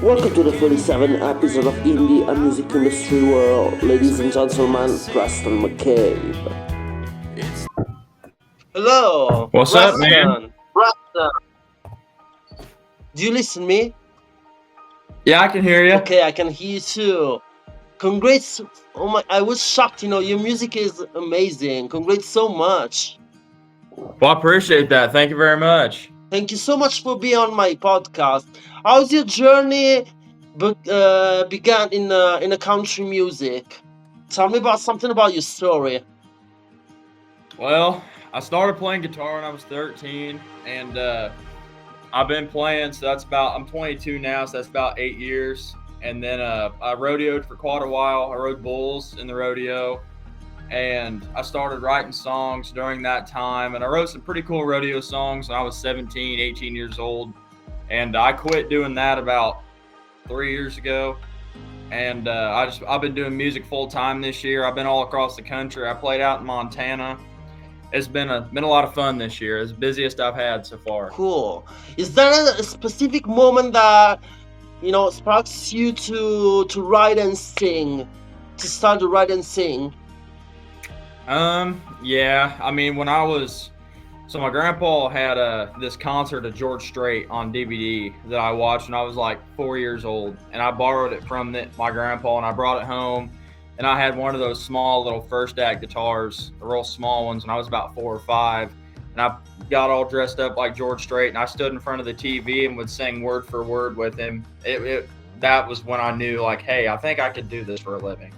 Welcome to the 47th episode of Indie and Music Industry World. Ladies and gentlemen, Preston McCabe. Hello, What's up, man? Preston. Do you listen to me? Yeah, I can hear you. Okay, I can hear you too. Congrats. Oh my, I was shocked, your music is amazing. Congrats so much. Well, I appreciate that. Thank you very much. Thank you so much for being on my podcast. How's your journey began in a country music? Tell me about something about your story. Well, I started playing guitar when I was 13, and I've been playing, so I'm 22 now, so that's about 8 years. And then I rodeoed for quite a while. I rode bulls in the rodeo, and I started writing songs during that time. And I wrote some pretty cool rodeo songs when I was 17, 18 years old. And I quit doing that about 3 years ago. And I've been doing music full time this year. I've been all across the country. I played out in Montana. It's been a lot of fun this year. It's the busiest I've had so far. Cool. Is there a specific moment that sparks you to write and sing, to start to write and sing? Yeah. I mean, so my grandpa had this concert of George Strait on DVD that I watched when I was like 4 years old, and I borrowed it from my grandpa, and I brought it home, and I had one of those small little first act guitars, the real small ones, when I was about 4 or 5, and I got all dressed up like George Strait, and I stood in front of the TV and would sing word for word with him. That was when I knew, like, hey, I think I could do this for a living.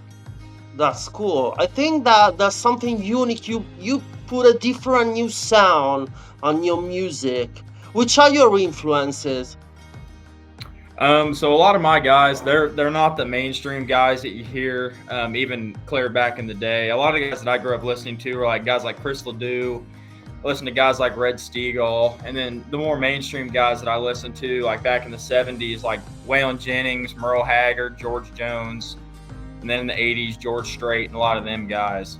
That's cool. I think that that's something unique. You put a different new sound on your music. Which are your influences? So a lot of my guys, they're not the mainstream guys that you hear, even clear back in the day. A lot of the guys that I grew up listening to were like guys like Chris Ledoux. I listened to guys like Red Steagall, and then the more mainstream guys that I listened to, like back in the 70s, like Waylon Jennings, Merle Haggard, George Jones, and then in the 80s, George Strait, and a lot of them guys.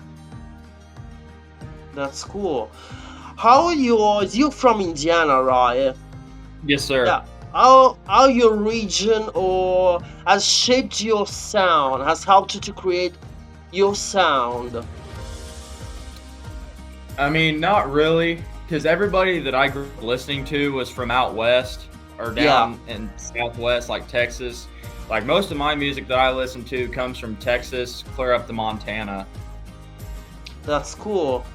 That's cool. How you from Indiana, right? Yes, sir. Yeah. How your region or has shaped your sound, has helped you to create your sound? I mean, not really, because everybody that I grew up listening to was from out west or down in southwest, like Texas. Like most of my music that I listen to comes from Texas, clear up to Montana. That's cool.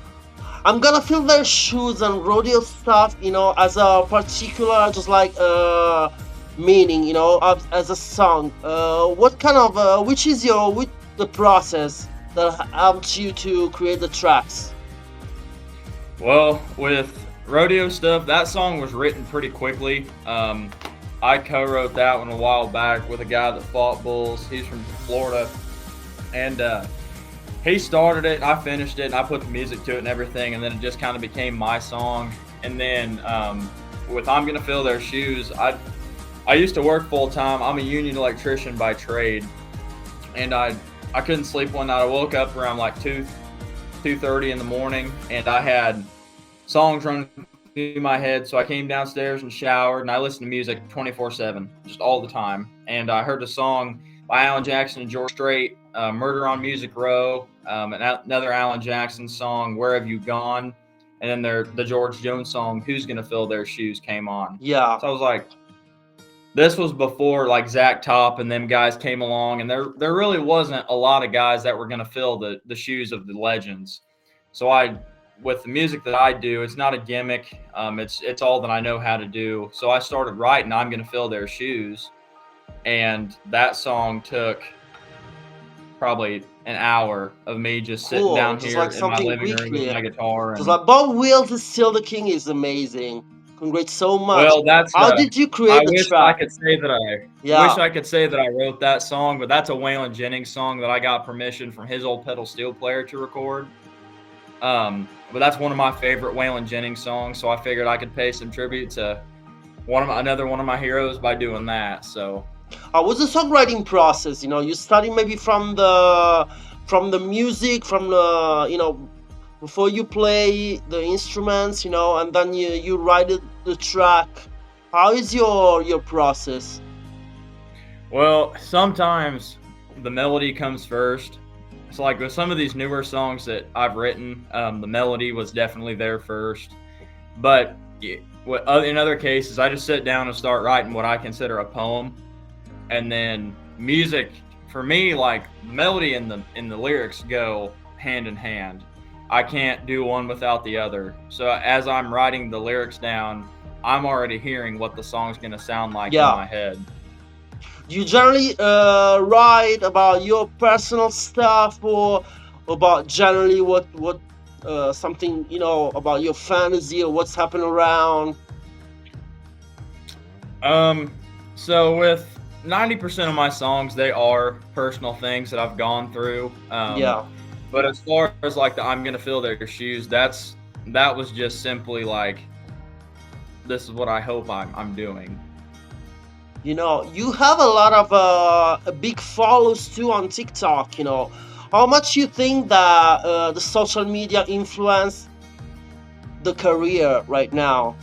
I'm gonna fill their shoes and rodeo stuff, as a particular, just like meaning, as a song. What kind of, which is the process that helped you to create the tracks? Well, with rodeo stuff, that song was written pretty quickly. I co-wrote that one a while back with a guy that fought bulls. He's from Florida, and he started it, I finished it, and I put the music to it and everything, and then it just kind of became my song. And then with I'm Gonna Fill Their Shoes, I used to work full-time. I'm a union electrician by trade, and I couldn't sleep one night. I woke up around like 2:30 in the morning, and I had songs running through my head, so I came downstairs and showered, and I listened to music 24/7, just all the time. And I heard a song by Alan Jackson and George Strait, Murder on Music Row, another Alan Jackson song, Where Have You Gone? And then the George Jones song, Who's Gonna Fill Their Shoes, came on. Yeah. So I was like, this was before like Zach Top and them guys came along, and there really wasn't a lot of guys that were gonna fill the shoes of the legends. So with the music that I do, it's not a gimmick. It's all that I know how to do. So I started writing I'm Gonna Fill Their Shoes, and that song took probably an hour of me just sitting down here like in my living room with my guitar. Just like Bob Wills is Still the King is amazing. Congrats so much. Well, how did you create the track? I wish I could say that I wrote that song, but that's a Waylon Jennings song that I got permission from his old pedal steel player to record. But that's one of my favorite Waylon Jennings songs, so I figured I could pay some tribute to another one of my heroes by doing that. So, what's the songwriting process? You study maybe from the music, from the before you play the instruments, and then you write the track. How is your process? Well, sometimes the melody comes first. It's like with some of these newer songs that I've written, the melody was definitely there first. But in other cases, I just sit down and start writing what I consider a poem, and then music for me, like the melody and the lyrics go hand in hand. I can't do one without the other. So as I'm writing the lyrics down, I'm already hearing what the song's gonna sound like in Yeah. my head. You generally write about your personal stuff, or about generally what something, about your fantasy or what's happening around. Um, so with 90% of my songs, they are personal things that I've gone through. Yeah. But as far as like the I'm gonna fill their shoes, that was just simply like, this is what I hope I'm doing. You have a lot of big follows too on TikTok. How much you think that the social media influence the career right now?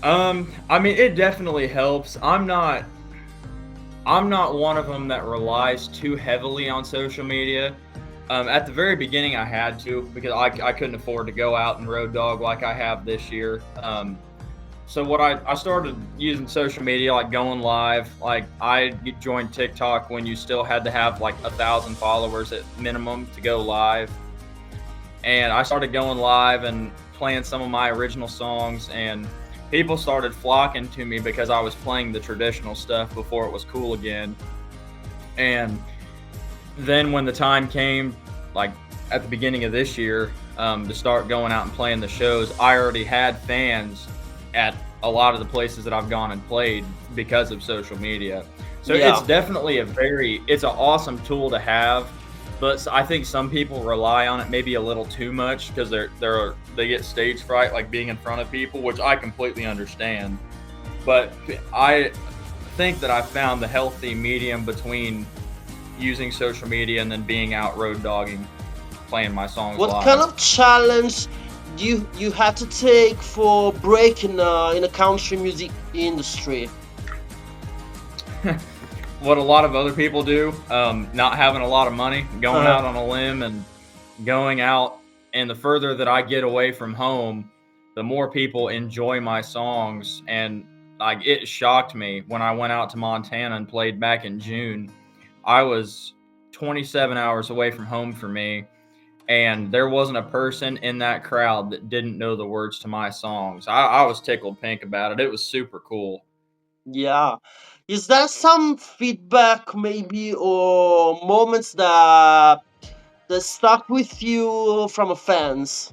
I mean, it definitely helps. I'm not one of them that relies too heavily on social media. At the very beginning, I had to because I couldn't afford to go out and road dog like I have this year. So what I started using social media, like going live. Like I joined TikTok when you still had to have like 1,000 followers at minimum to go live, and I started going live and playing some of my original songs, and people started flocking to me because I was playing the traditional stuff before it was cool again. And then when the time came, like at the beginning of this year, to start going out and playing the shows, I already had fans at a lot of the places that I've gone and played because of social media. So Yeah. it's definitely it's an awesome tool to have, but I think some people rely on it maybe a little too much because they get stage fright, like being in front of people, which I completely understand. But I think that I found the healthy medium between using social media and then being out road dogging, playing my songs What live. kind of challenge you had to take for breaking in the country music industry? What a lot of other people do, not having a lot of money, going Uh-huh. out on a limb and going out. And the further that I get away from home, the more people enjoy my songs. And like it shocked me when I went out to Montana and played back in June. I was 27 hours away from home for me, and there wasn't a person in that crowd that didn't know the words to my songs. I was tickled pink about it. It was super cool. Yeah. Is there some feedback maybe, or moments that stuck with you from a fans?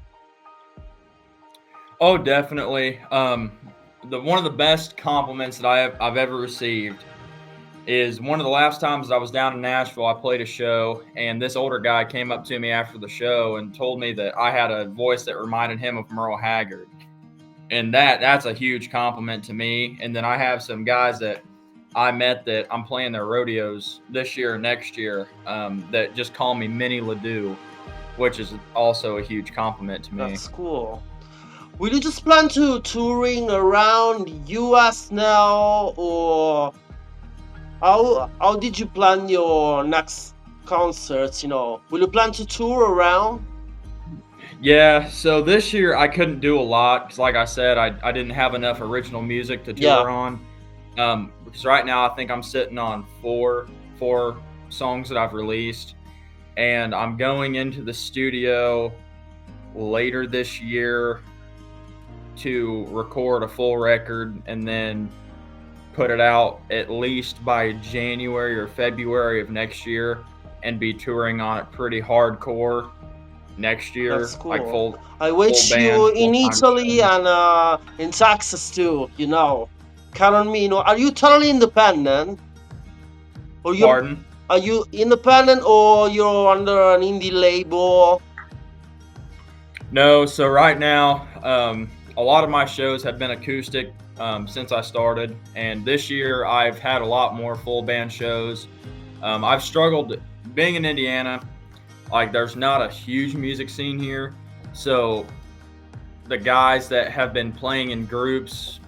Oh, definitely. The one of the best compliments that I've ever received is one of the last times I was down in Nashville. I played a show, and this older guy came up to me after the show and told me that I had a voice that reminded him of Merle Haggard, and that's a huge compliment to me. And then I have some guys that I met that I'm playing their rodeos this year or next year, that just call me Minnie Ledoux, which is also a huge compliment to me. That's cool. Will you just plan to touring around US now, or how did you plan your next concerts? Will you plan to tour around? Yeah, so this year I couldn't do a lot because, like I said, I didn't have enough original music to Yeah. tour on. Because right now I think I'm sitting on four songs that I've released, and I'm going into the studio later this year to record a full record and then put it out at least by January or February of next year, and be touring on it pretty hardcore next year, That's like cool. full I full wish band, you full in time Italy shows. and in Texas too. Count on me. Are you totally independent, or Pardon? are you independent, or you're under an indie label? No, so right now, a lot of my shows have been acoustic, since I started, and this year I've had a lot more full band shows. I've struggled being in Indiana. Like, there's not a huge music scene here, so the guys that have been playing in groups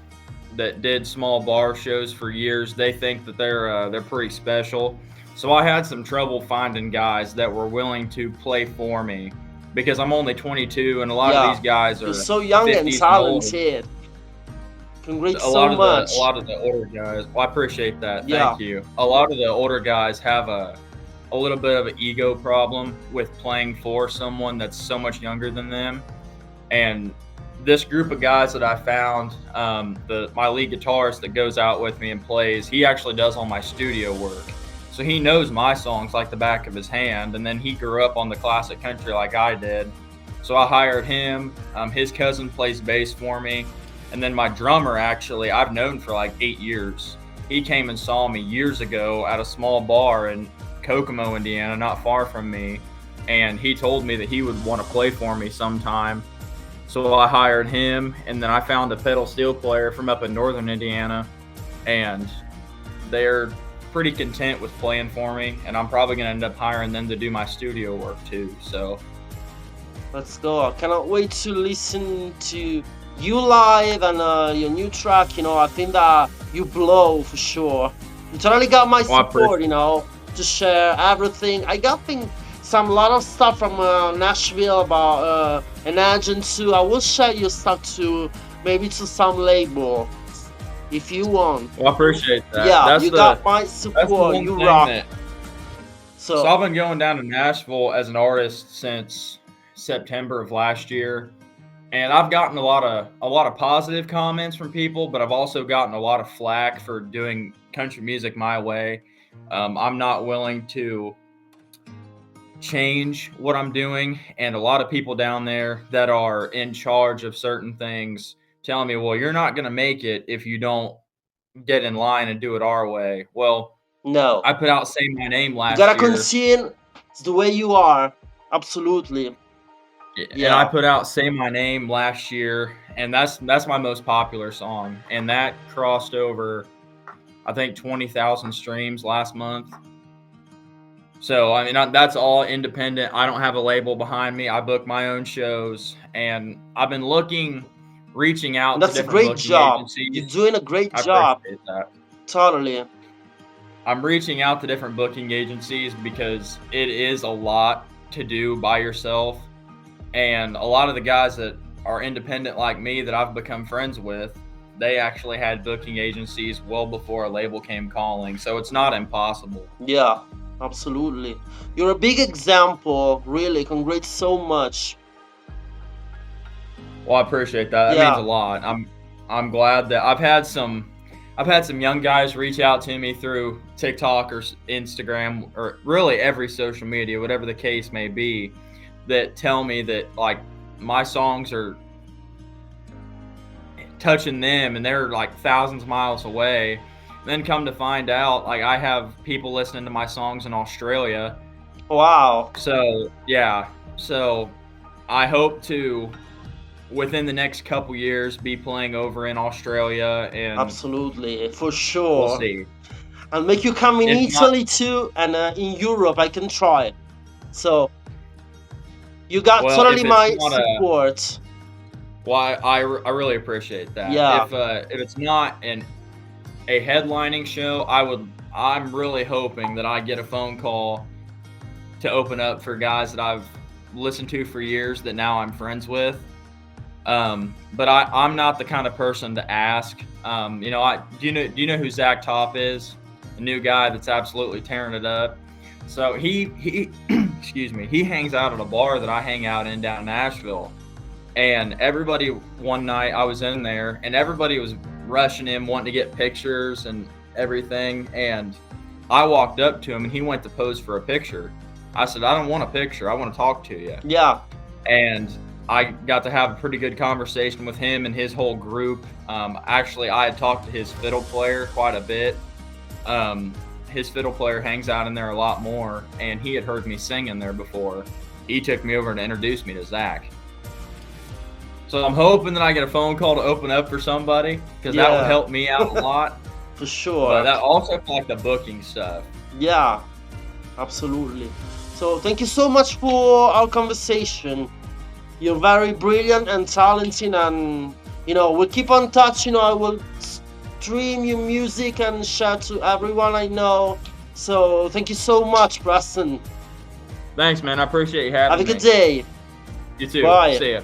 that did small bar shows for years, they think that they're pretty special. So I had some trouble finding guys that were willing to play for me because I'm only 22, and a lot of Yeah, these guys you're are so young and 50s and older. talented. Congrats A so lot of much. the older guys. Well, I appreciate that. Yeah. Thank you. A lot of the older guys have a little bit of an ego problem with playing for someone that's so much younger than them. And this group of guys that I found, my lead guitarist that goes out with me and plays, he actually does all my studio work. So he knows my songs like the back of his hand, and then he grew up on the classic country like I did. So I hired him. His cousin plays bass for me. And then my drummer, actually, I've known for like 8 years. He came and saw me years ago at a small bar in Kokomo, Indiana, not far from me. And he told me that he would want to play for me sometime. So I hired him, and then I found a pedal steel player from up in northern Indiana, and they're pretty content with playing for me, and I'm probably going to end up hiring them to do my studio work too. So let's go. I cannot wait to listen to you live and your new track. I think that you blow for sure. You totally got my support, to share everything. I got some lot of stuff from Nashville about an agent too. I will share your stuff to maybe to some label if you want. Well, I appreciate that. Yeah, you got my support. You rock. So I've been going down to Nashville as an artist since September of last year, and I've gotten a lot of positive comments from people, but I've also gotten a lot of flack for doing country music my way. I'm not willing to change what I'm doing, and a lot of people down there that are in charge of certain things telling me, well, you're not going to make it if you don't get in line and do it our way. Well, no, I put out Say My Name last year. You gotta continue. It's the way you are. Absolutely. Yeah. And I put out Say My Name last year, and that's my most popular song, and that crossed over, I think, 20,000 streams last month. So, I mean, that's all independent. I don't have a label behind me. I book my own shows, and I've been reaching out to different booking agencies. That's a great job. You're doing a great job. I appreciate that. Totally. I'm reaching out to different booking agencies because it is a lot to do by yourself. And a lot of the guys that are independent like me that I've become friends with, they actually had booking agencies well before a label came calling. So it's not impossible. Yeah. Absolutely. You're a big example, really. Congrats so much. Well, I appreciate that. That means a lot. I'm glad that I've had some young guys reach out to me through TikTok or Instagram or really every social media, whatever the case may be, that tell me that like my songs are touching them and they're like thousands of miles away. Then come to find out, like I have people listening to my songs in Australia. Wow. So, yeah. So I hope to, within the next couple years, be playing over in Australia. And absolutely, for sure. We'll see. I'll make you come in Italy too, and in Europe I can try. So you got totally my support. Well, I really appreciate that. Yeah. If it's not a headlining show, I'm really hoping that I get a phone call to open up for guys that I've listened to for years that now I'm friends with. But I'm not the kind of person to ask. Do you know who Zach Top is? A new guy that's absolutely tearing it up. So he excuse me, he hangs out at a bar that I hang out in down in Nashville. And everybody, one night I was in there and everybody was rushing him, wanting to get pictures and everything. And I walked up to him and he went to pose for a picture. I said, I don't want a picture. I want to talk to you. Yeah. And I got to have a pretty good conversation with him and his whole group. Actually, I had talked to his fiddle player quite a bit. His fiddle player hangs out in there a lot more, and he had heard me sing in there before. He took me over and introduced me to Zach. So I'm hoping that I get a phone call to open up for somebody, because that would help me out a lot. For sure. But that also like the booking stuff. Yeah, absolutely. So thank you so much for our conversation. You're very brilliant and talented, and we'll keep on touch. I will stream your music and share to everyone I know. So thank you so much, Preston. Thanks, man. I appreciate you having me. Have a good day. You too. Bye. See ya.